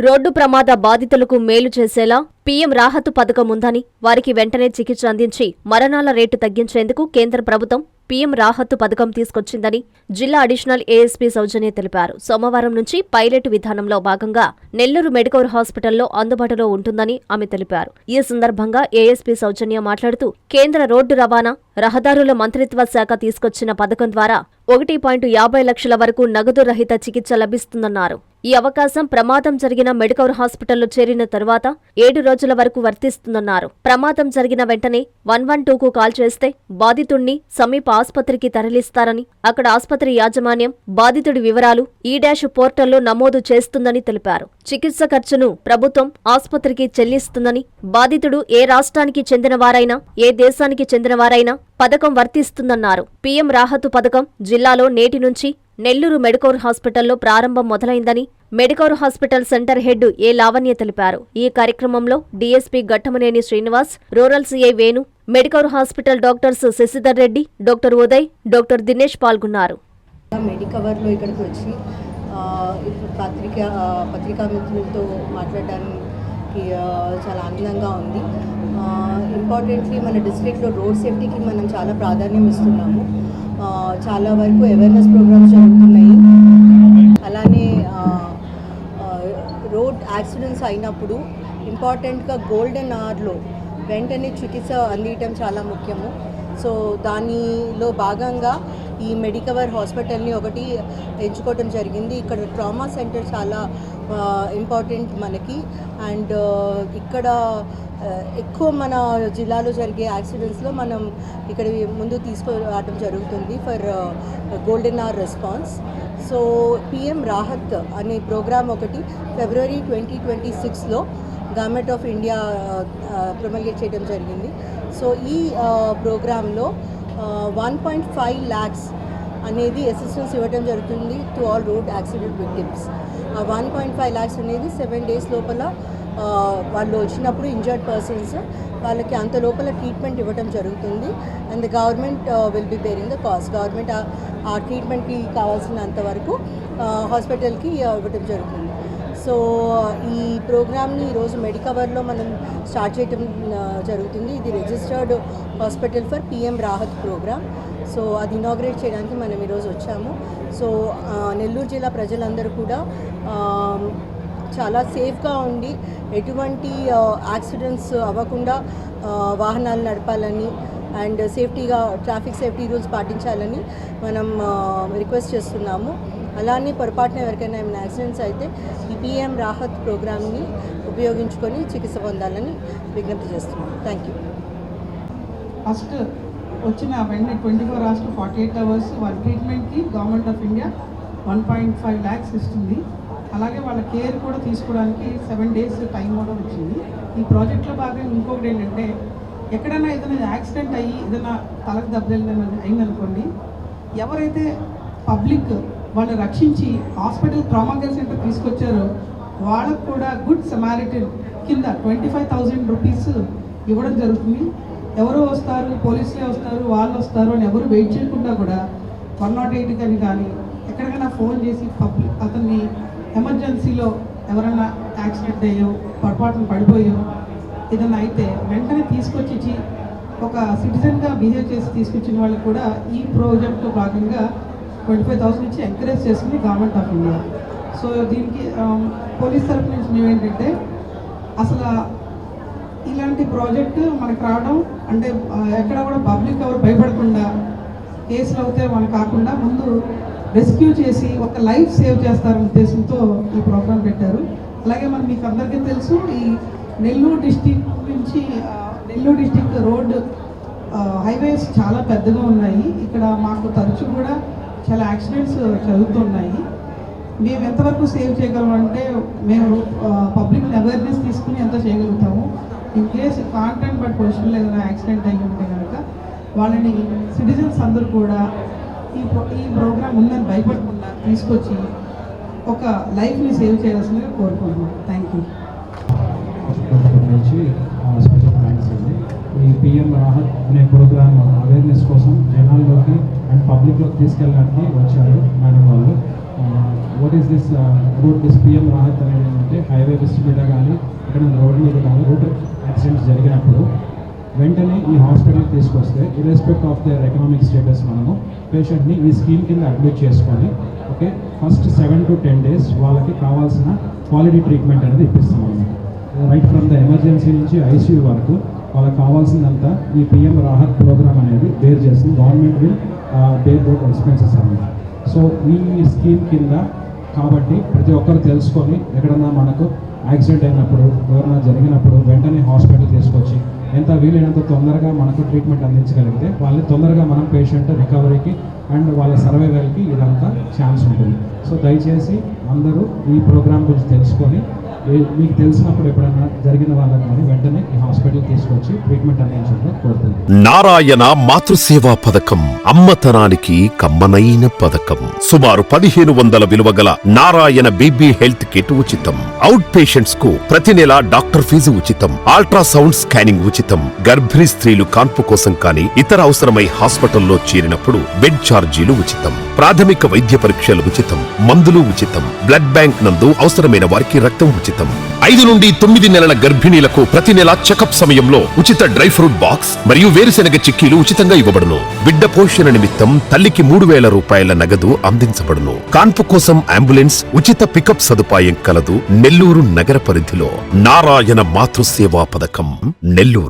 Road ప్రమాద బాధితులకు మేలు చేసేలా పీఎం రాహతు పథకం ఉందని, వారికి వెంటనే చికిత్స అందించి మరణాల రేటు తగ్గించేందుకు కేంద్ర ప్రభుత్వం పీఎం రాహతు పథకం తీసుకొచ్చిందని జిల్లా అడిషనల్ ఏఎస్పీ సౌజన్య తెలిపారు. సోమవారం నుంచి పైలట్ విధానంలో భాగంగా నెల్లూరు మెడికవర్ హాస్పిటల్లో అందుబాటులో ఉంటుందని ఆమె తెలిపారు. ఈ సందర్భంగా ఏఎస్పీ సౌజన్య మాట్లాడుతూ, కేంద్ర రోడ్డు రవాణా, రహదారుల మంత్రిత్వ శాఖ తీసుకొచ్చిన పథకం ద్వారా 1.50 లక్షల వరకు నగదు రహిత చికిత్స లభిస్తుందన్నారు. ఈ అవకాశం ప్రమాదం జరిగిన మెడికవర్ హాస్పిటల్లో చేరిన తరువాత 7 రోజుల వరకు వర్తిస్తుందన్నారు. ప్రమాదం జరిగిన వెంటనే 112కు కాల్ చేస్తే బాధితుణ్ణి సమీప ఆస్పత్రికి తరలిస్తారని, అక్కడ ఆస్పత్రి యాజమాన్యం బాధితుడి వివరాలు ఈ-డాష్ పోర్టల్లో నమోదు చేస్తుందని తెలిపారు. చికిత్స ఖర్చును ప్రభుత్వం ఆస్పత్రికి చెల్లిస్తుందని, బాధితుడు ఏ రాష్ట్రానికి చెందినవారైనా, ఏ దేశానికి చెందినవారైనా పథకం వర్తిస్తుందన్నారు. పీఎం రాహతు పథకం జిల్లాలో నేటి నుంచి నెల్లూరు మెడికవర్ హాస్పిటల్లో ప్రారంభం మొదలైందని Medicover hospital center head A Lavanya తెలిపారు. ఈ కార్యక్రమంలో DSP Ghattamaneni Srinivas, rural CI Venu, Medicover hospital doctors Sasidhar Reddy, doctor Uday, doctor Dinesh పాల్గొన్నారు. మెడికవర్లో ఇక్కడికి వచ్చి పత్రికా మిత్రులతో మాట్లాడడానికి చాలా ఆనందంగా ఉంది. ఇంపార్టెంట్లీ మన డిస్ట్రిక్ట్లో రోడ్ సేఫ్టీకి మనం చాలా ప్రాధాన్యం ఇస్తున్నాము. చాలా వరకు అవేర్నెస్ ప్రోగ్రామ్స్ జరుగుతున్నాయి. అలానే రోడ్ యాక్సిడెంట్స్ అయినప్పుడు ఇంపార్టెంట్గా గోల్డెన్ అవర్లో వెంటనే చికిత్స అందించడం చాలా ముఖ్యము. సో దానిలో భాగంగా ఈ మెడికవర్ హాస్పిటల్ని ఒకటి ఎంచుకోవడం జరిగింది. ఇక్కడ ట్రామా సెంటర్ చాలా ఇంపార్టెంట్ మనకి. అండ్ ఇక్కడ ఎక్కువ మన జిల్లాలో జరిగే యాక్సిడెంట్స్లో మనం ఇక్కడ ముందు తీసుకురావడం జరుగుతుంది for golden hour response. So PM Rahat అనే ప్రోగ్రామ్ ఒకటి ఫిబ్రవరి 2026లో గవర్నమెంట్ ఆఫ్ ఇండియా ప్రొమల్గేట్ చేయడం జరిగింది. సో ఈ ప్రోగ్రాంలో 1.5 lakhs అనేది అసిస్టెన్స్ ఇవ్వడం జరుగుతుంది to all road accident victims. 1.5 lakhs అనేది 7 days లోపల వాళ్ళు వచ్చినప్పుడు ఇంజర్డ్ పర్సన్స్ వాళ్ళకి అంత లోపల ట్రీట్మెంట్ ఇవ్వడం జరుగుతుంది. And the government will be bearing the cost. Government ఆ ట్రీట్మెంట్కి కావాల్సినంత వరకు హాస్పిటల్కి ఇవ్వడం జరుగుతుంది. సో ఈ ప్రోగ్రామ్ని ఈరోజు మెడికవర్లో మనం స్టార్ట్ చేయడం జరుగుతుంది. ఇది registered hospital for PM Rahat program. So అది ఇనాగ్రేట్ చేయడానికి మనం ఈరోజు వచ్చాము. సో నెల్లూరు జిల్లా ప్రజలందరూ కూడా చాలా సేఫ్గా ఉండి ఎటువంటి యాక్సిడెంట్స్ అవ్వకుండా వాహనాలు నడపాలని అండ్ సేఫ్టీగా ట్రాఫిక్ సేఫ్టీ రూల్స్ పాటించాలని మనం రిక్వెస్ట్ చేస్తున్నాము. అలానే పొరపాటున ఎవరికైనా ఏమైనా యాక్సిడెంట్స్ అయితే ఈ పిఎం రాహత్ ప్రోగ్రామ్ని ఉపయోగించుకొని చికిత్స పొందాలని విజ్ఞప్తి చేస్తున్నాం. Thank you. ఫస్ట్ వచ్చిన వెంటనే 24 hours to 48 hours వాళ్ళ ట్రీట్మెంట్కి గవర్నమెంట్ ఆఫ్ ఇండియా 1.5 lakhs ఇస్తుంది. అలాగే వాళ్ళ కేర్ కూడా తీసుకోవడానికి 7 days టైం కూడా వచ్చింది. ఈ ప్రాజెక్ట్లో భాగంగా ఇంకొకటి ఏంటంటే, ఎక్కడైనా ఏదైనా యాక్సిడెంట్ అయ్యి ఏదైనా తలకు దెబ్బలు అయిందనుకోండి, ఎవరైతే పబ్లిక్ వాళ్ళు రక్షించి హాస్పిటల్ ట్రామా కేర్ సెంటర్ తీసుకొచ్చారో వాళ్ళకు కూడా గుడ్ సమారిటన్ కింద 25,000 rupees ఇవ్వడం జరుగుతుంది. ఎవరో వస్తారు, పోలీసులే వస్తారు, వాళ్ళు వస్తారు అని ఎవరు వెయిట్ చేయకుండా కూడా 108 కానీ ఎక్కడికైనా ఫోన్ చేసి అతన్ని ఎమర్జెన్సీలో ఎవరైనా యాక్సిడెంట్ అయ్యో, పొరపాటున పడిపోయో ఏదైనా అయితే వెంటనే తీసుకొచ్చి ఒక సిటిజన్గా బిహేవ్ చేసి తీసుకొచ్చిన వాళ్ళకి కూడా ఈ ప్రాజెక్ట్లో భాగంగా 25,000 ఇచ్చి ఎంకరేజ్ చేస్తుంది గవర్నమెంట్ ఆఫ్ ఇండియా. సో దీనికి పోలీస్ తరఫు నుంచి మేమేంటంటే, అసలు ఇలాంటి ప్రాజెక్టు మనకు రావడం అంటే ఎక్కడ కూడా పబ్లిక్ ఎవరు భయపడకుండా కేసులు అవుతే మనకు కాకుండా ముందు రెస్క్యూ చేసి ఒక లైఫ్ సేవ్ చేస్తారనే ఉద్దేశంతో ఈ ప్రోగ్రాం పెట్టారు. అలాగే మీకు అందరికీ తెలుసు, ఈ నెల్లూరు డిస్టిక్ నుంచి నెల్లూరు డిస్టిక్ రోడ్ హైవేస్ చాలా పెద్దగా ఉన్నాయి. ఇక్కడ మాకు తరచూ కూడా చాలా యాక్సిడెంట్స్ జరుగుతున్నాయి. మేము ఎంతవరకు సేవ్ చేయగలమంటే, మేము పబ్లిక్ అవేర్నెస్ తీసుకుని ఎంత చేయగలుగుతాము. ఇన్ కేసు కాంటెంట్ బట్ పొజిషన్లో ఏదైనా యాక్సిడెంట్ అయ్యి ఉంటే కనుక వాళ్ళని సిటిజన్స్ అందరూ కూడా ఈ ప్రోగ్రామ్ ఉందని భయపడకుండా తీసుకొచ్చి ఒక లైఫ్ని సేవ్ చేయాల్సిందిగా కోరుకుంటున్నాను. Thank you. స్పెషల్ థ్యాంక్స్ అండి. ఈ పిఎం రాహత్ అనే ప్రోగ్రామ్ అవేర్నెస్ కోసం జనాల్లోకి అండ్ పబ్లిక్లోకి తీసుకెళ్ళడానికి వచ్చారు మేడం వాళ్ళు. What is this about this PM Rahat అనేది ఏంటంటే హైవే మీద కానీ ఇక్కడ రోడ్డు మీద కానీ రోడ్ యాక్సిడెంట్స్ జరిగినప్పుడు వెంటనే ఈ హాస్పిటల్కి తీసుకొస్తే ఇర్రెస్పెక్ట్ ఆఫ్ దేర్ ఎకనామిక్ స్టేటస్ మనము పేషెంట్ని ఈ స్కీమ్ కింద అడ్మిట్ చేసుకొని ఓకే ఫస్ట్ 7 to 10 days వాళ్ళకి కావాల్సిన క్వాలిటీ ట్రీట్మెంట్ అనేది ఇప్పిస్తాం అన్నమాట. రైట్ ఫ్రమ్ ద ఎమర్జెన్సీ నుంచి ఐసీయూ వరకు వాళ్ళకి కావాల్సిందంతా ఈ పిఎం రాహత్ ప్రోగ్రామ్ అనేది బేర్ చేస్తుంది. Government will bear those expenses అన్నమాట. సో ఈ స్కీమ్ కింద కాబట్టి ప్రతి ఒక్కరు తెలుసుకొని ఎక్కడన్నా మనకు యాక్సిడెంట్ అయినప్పుడు ఎవరైనా జరిగినప్పుడు వెంటనే హాస్పిటల్ తీసుకొచ్చి ఎంత వీలైనంత తొందరగా మనకు ట్రీట్మెంట్ అందించగలిగితే వాళ్ళని తొందరగా మనం పేషెంట్ రికవరీకి అండ్ వాళ్ళ సర్వైవల్కి ఇదంతా ఛాన్స్ ఉంటుంది. సో దయచేసి అందరూ ఈ ప్రోగ్రామ్ గురించి తెలుసుకొని మీకు తెలిసినప్పుడు ఎప్పుడైనా జరిగిన వాళ్ళని కానీ వెంటనే ఈ హాస్పిటల్ తీసుకొచ్చి ట్రీట్మెంట్ అందించడం కోరుతుంది. నారాయణ మాతృసేవా పథకం అమ్మతనానికి కమ్మనైన పథకం. సుమారు 1500 విలువ గల నారాయణ బేబీ హెల్త్ కిట్ ఉచితం. అవుట్ పేషెంట్స్ కు ప్రతి నెల డాక్టర్ ఫీజు ఉచితం. అల్ట్రాసౌండ్ స్కానింగ్ ఉచితం. గర్భిణీ స్త్రీలు కాన్పు కోసం కానీ ఇతర అవసరమై హాస్పిటల్లో చేరినప్పుడు బెడ్ ఛార్జీలు ఉచితం. ప్రాథమిక వైద్య పరీక్షలు ఉచితం. మందులు ఉచితం. బ్లడ్ బ్యాంక్ నందు అవసరమైన వారికి రక్తం ఉచితం. 5 నుండి 9 నెలల గర్భిణీలకు ప్రతి నెల చెకప్ సమయంలో ఉచిత డ్రై ఫ్రూట్ బాక్స్ మరియు వేరుశెనగ చిక్కీలు ఉచితంగా ఇవ్వబడును. బిడ్డ పోషణ నిమిత్తం తల్లికి 3000 రూపాయల నగదు అందించబడును. కాన్పు కోసం అంబులెన్స్ ఉచిత పికప్ సదుపాయం కలదు. నెల్లూరు నగర పరిధిలో నారాయణ మాతృసేవా పథకం నెల్లూరు.